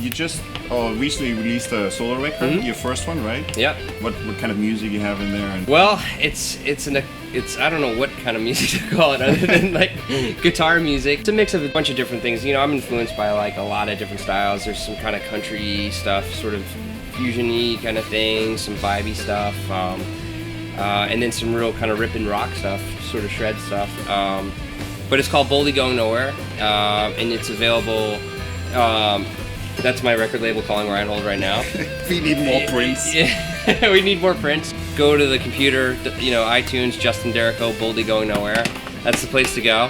you just recently released a solo record, your first one, right? Yep. What kind of music you have in there? And well, it's I don't know what kind of music to call it other than like guitar music. It's a mix of a bunch of different things. You know, I'm influenced by like a lot of different styles. There's some kind of country stuff, sort of fusion-y kind of things, some vibey stuff, and then some real kind of ripping rock stuff, sort of shred stuff. But it's called Boldly Going Nowhere, and it's available. That's my record label calling Reinhold right now. We need more prints. Yeah, we need more prints. Go to the computer, you know, iTunes, Justin Derrico, Boldly Going Nowhere. That's the place to go.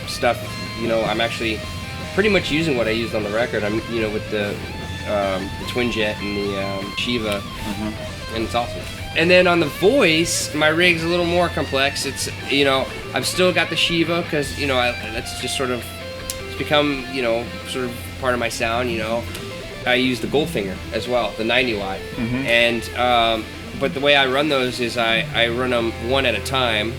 Stuff, you know, I'm actually pretty much using what I used on the record. I'm, you know, with the Twin Jet and the Shiva, and it's awesome. And then on the voice, my rig's a little more complex. It's, you know, I've still got the Shiva because, you know, that's just sort of, it's become, you know, sort of part of my sound. You know, I use the Goldfinger as well, the 90 watt, and but the way I run those is I run them one at a time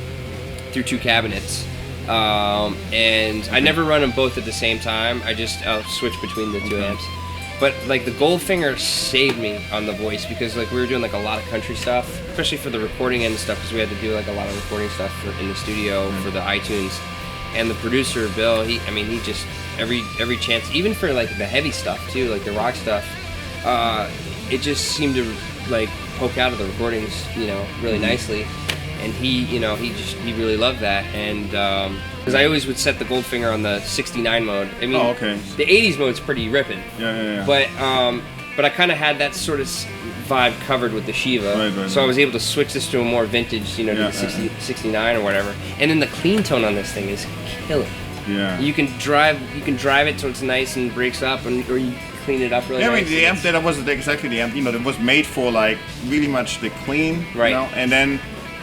through two cabinets. And I never run them both at the same time. I'll switch between the two amps. But like the Goldfinger saved me on the voice because like we were doing like a lot of country stuff, especially for the recording end stuff because we had to do like a lot of recording stuff in the studio for the iTunes. And the producer Bill, he just every chance, even for like the heavy stuff too, like the rock stuff, it just seemed to like poke out of the recordings, you know, really nicely. And he really loved that, and because I always would set the Goldfinger on the 69 mode. I mean, the 80s mode's pretty ripping. Yeah. But I kind of had that sort of vibe covered with the Shiva, so I was able to switch this to a more vintage, you know, to the 69 or whatever. And then the clean tone on this thing is killer. Yeah. You can drive it so it's nice and breaks up, or you clean it up really nice. I mean, the amp that was exactly the amp, you know, that was made for like really much the clean, right? You know, and then,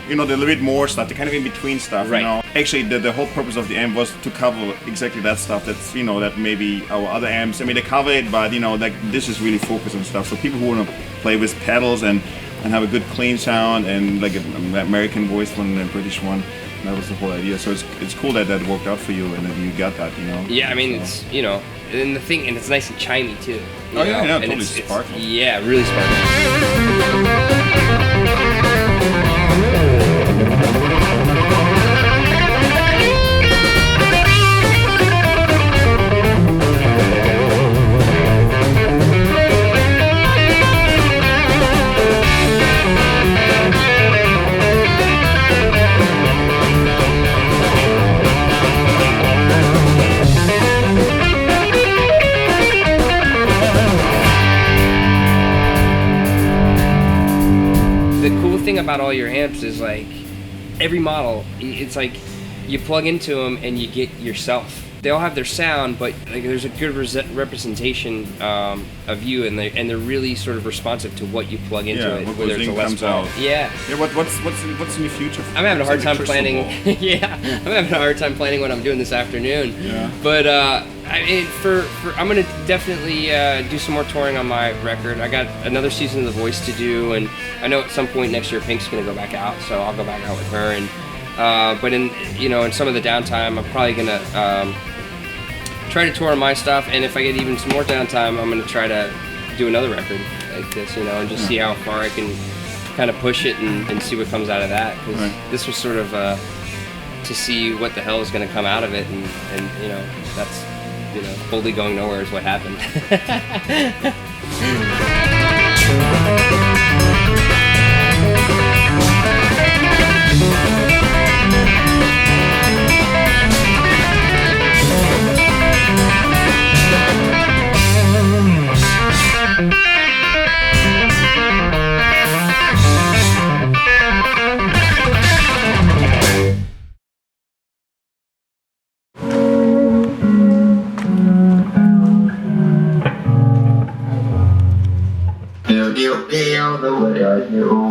you know, the little bit more stuff, the kind of in between stuff, right. You know. Actually, the whole purpose of the amp was to cover exactly that stuff. That's, you know, that maybe our other amps, I mean, they cover it, but, you know, like this is really focused on stuff. So people who want to play with pedals and have a good clean sound and like an American voice one and a British one, that was the whole idea. So it's cool that worked out for you and that you got that, you know. Yeah, I mean, it's, you know, and it's nice and chimey too. Oh yeah, and totally sparkling. Yeah, really sparkling. About all your amps is like every model, it's like you plug into them and you get yourself. They all have their sound, but like there's a good representation of you, and they're really sort of responsive to what you plug into it. Whether it's a Les Paul. Yeah. What's in your future? I'm having a hard time planning. Yeah, I'm having a hard time planning what I'm doing this afternoon. Yeah. But I mean, I'm gonna definitely do some more touring on my record. I got another season of The Voice to do, and I know at some point next year Pink's gonna go back out, so I'll go back out with her. And but in some of the downtime, I'm probably gonna try to tour my stuff, and if I get even some more downtime, I'm gonna try to do another record like this, you know, and just see how far I can kind of push it and see what comes out of that. Because this was sort of to see what the hell is gonna come out of it, and you know, that's, you know, boldly going nowhere is what happened. feel the way I do.